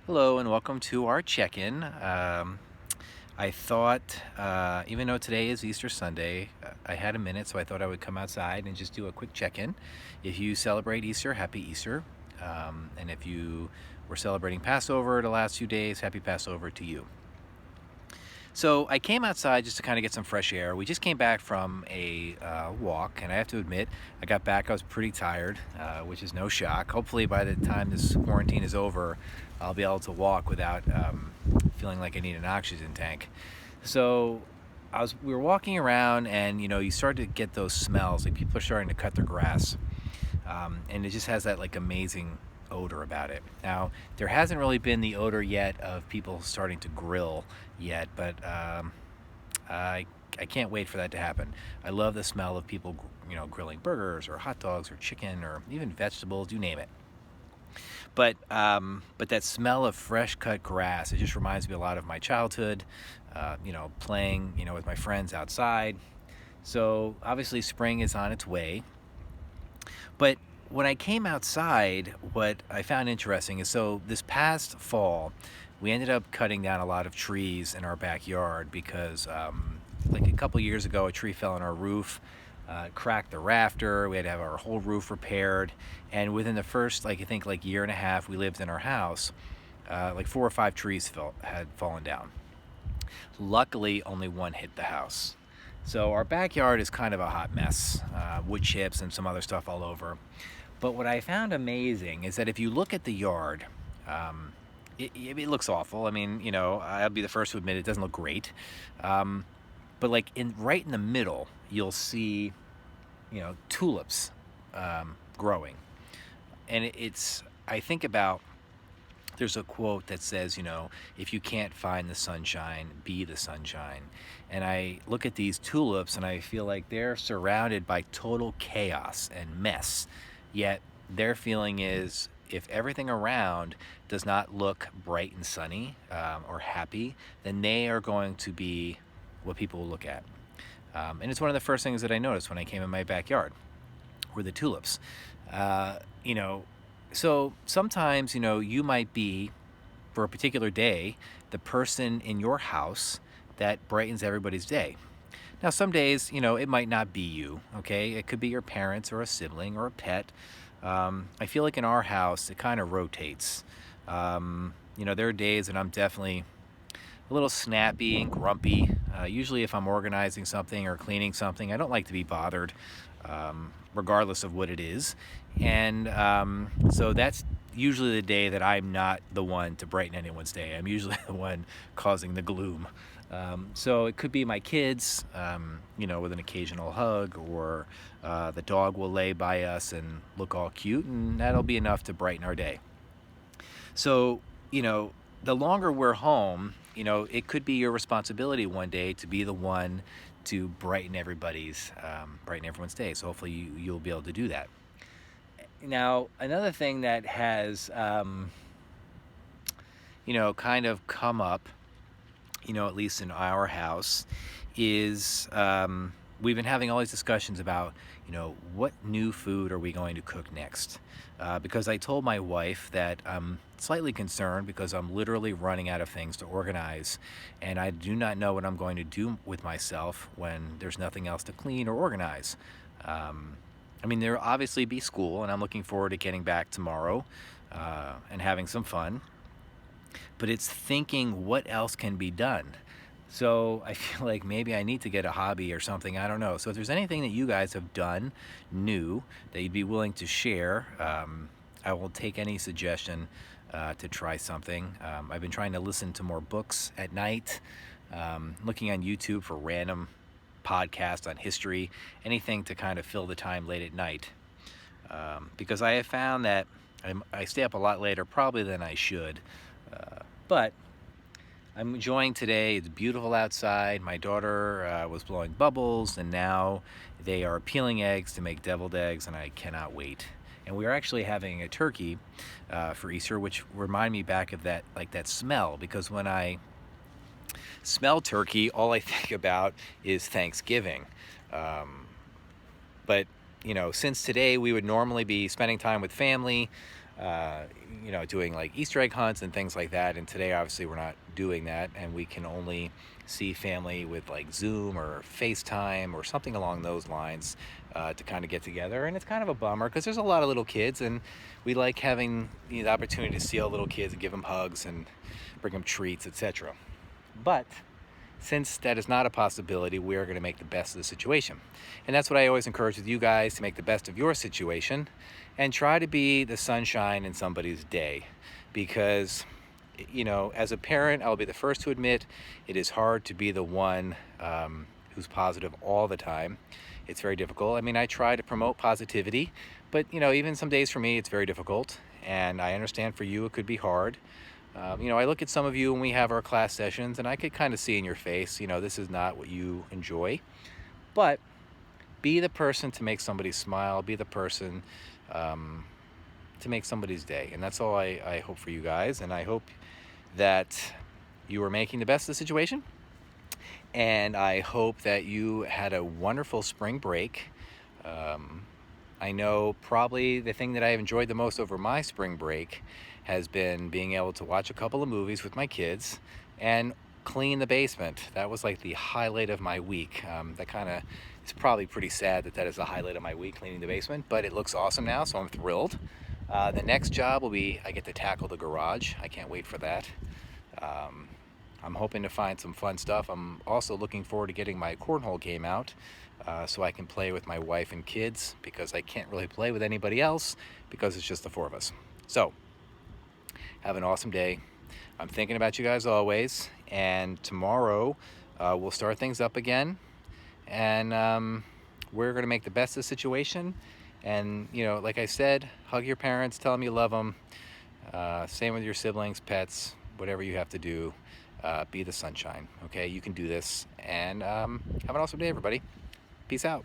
Hello and welcome to our check-in. I thought, even though today is Easter Sunday, I had a minute, so I thought I would come outside and just do a quick check-in. If you celebrate Easter, happy Easter. And if you were celebrating Passover the last few days, happy Passover to you. So I came outside just to kind of get some fresh air. We just came back from a walk, and I have to admit, I got back, I was pretty tired, which is no shock. Hopefully by the time this quarantine is over, I'll be able to walk without feeling like I need an oxygen tank. So we were walking around, and you start to get those smells, like people are starting to cut their grass, and it just has that like amazing odor about it. Now, there hasn't really been the odor yet of people starting to grill yet, but I I can't wait for that to happen. I love the smell of people, grilling burgers or hot dogs or chicken or even vegetables, you name it. But that smell of fresh cut grass, it just reminds me a lot of my childhood. Playing, with my friends outside. So obviously, spring is on its way. But when I came outside, what I found interesting is so this past fall, we ended up cutting down a lot of trees in our backyard because, like a couple years ago, a tree fell on our roof, cracked the rafter. We had to have our whole roof repaired. And within the first, like, I think, like year and a half we lived in our house, like four or five trees had fallen down. Luckily, only one hit the house. So our backyard is kind of a hot mess, wood chips and some other stuff all over. But what I found amazing is that if you look at the yard, um, it looks awful. I mean, I'll be the first to admit it doesn't look great. Um, but like right in the middle, you'll see, tulips growing, and I think about. There's a quote that says, if you can't find the sunshine, be the sunshine. And I look at these tulips and I feel like they're surrounded by total chaos and mess. Yet their feeling is if everything around does not look bright and sunny or happy, then they are going to be what people will look at. And it's one of the first things that I noticed when I came in my backyard were the tulips. Uh, you know, so sometimes, you might be, for a particular day, the person in your house that brightens everybody's day. Now, some days, it might not be you, okay? It could be your parents or a sibling or a pet. I feel like in our house, it kind of rotates. There are days that I'm definitely a little snappy and grumpy. Usually, if I'm organizing something or cleaning something, I don't like to be bothered, regardless of what it is. And so that's usually the day that I'm not the one to brighten anyone's day. I'm usually the one causing the gloom. So it could be my kids, with an occasional hug, or the dog will lay by us and look all cute, and that'll be enough to brighten our day. So, the longer we're home, it could be your responsibility one day to be the one to brighten everyone's day. So hopefully you'll be able to do that. Now, another thing that has, kind of come up, at least in our house, is we've been having all these discussions about, what new food are we going to cook next? Because I told my wife that I'm slightly concerned because I'm literally running out of things to organize, and I do not know what I'm going to do with myself when there's nothing else to clean or organize. I mean, there'll obviously be school, and I'm looking forward to getting back tomorrow and having some fun. But it's thinking what else can be done. So I feel like maybe I need to get a hobby or something. I don't know. So if there's anything that you guys have done new that you'd be willing to share, I will take any suggestion to try something. I've been trying to listen to more books at night, looking on YouTube for random podcasts on history, anything to kind of fill the time late at night. Because I have found that I stay up a lot later probably than I should. But I'm enjoying today. It's beautiful outside. My daughter was blowing bubbles, and now they are peeling eggs to make deviled eggs, and I cannot wait. And we are actually having a turkey for Easter, which remind me back of that, like that smell, because when I smell turkey, all I think about is Thanksgiving. But since today we would normally be spending time with family, uh, doing like Easter egg hunts and things like that. And today, obviously, we're not doing that, and we can only see family with like Zoom or FaceTime or something along those lines to kind of get together. And it's kind of a bummer because there's a lot of little kids, and we like having the opportunity to see all little kids and give them hugs and bring them treats, etc. But since that is not a possibility, we are going to make the best of the situation. And that's what I always encourage with you guys, to make the best of your situation and try to be the sunshine in somebody's day. Because, as a parent, I'll be the first to admit it is hard to be the one who's positive all the time. It's very difficult. I mean, I try to promote positivity, but, even some days for me, it's very difficult. And I understand for you, it could be hard. I look at some of you when we have our class sessions, and I could kind of see in your face, this is not what you enjoy. But be the person to make somebody smile, be the person to make somebody's day. And that's all I hope for you guys. And I hope that you are making the best of the situation. And I hope that you had a wonderful spring break. I know probably the thing that I have enjoyed the most over my spring break has been being able to watch a couple of movies with my kids and clean the basement. That was like the highlight of my week. That kind of, it's probably pretty sad that is the highlight of my week, cleaning the basement, but it looks awesome now, so I'm thrilled. The next job will be, I get to tackle the garage. I can't wait for that. I'm hoping to find some fun stuff. I'm also looking forward to getting my cornhole game out so I can play with my wife and kids, because I can't really play with anybody else because it's just the four of us. So, have an awesome day. I'm thinking about you guys always, and tomorrow we'll start things up again, and we're going to make the best of the situation. And, like I said, hug your parents, tell them you love them. Same with your siblings, pets, whatever you have to do. Be the sunshine, okay? You can do this. And have an awesome day, everybody. Peace out.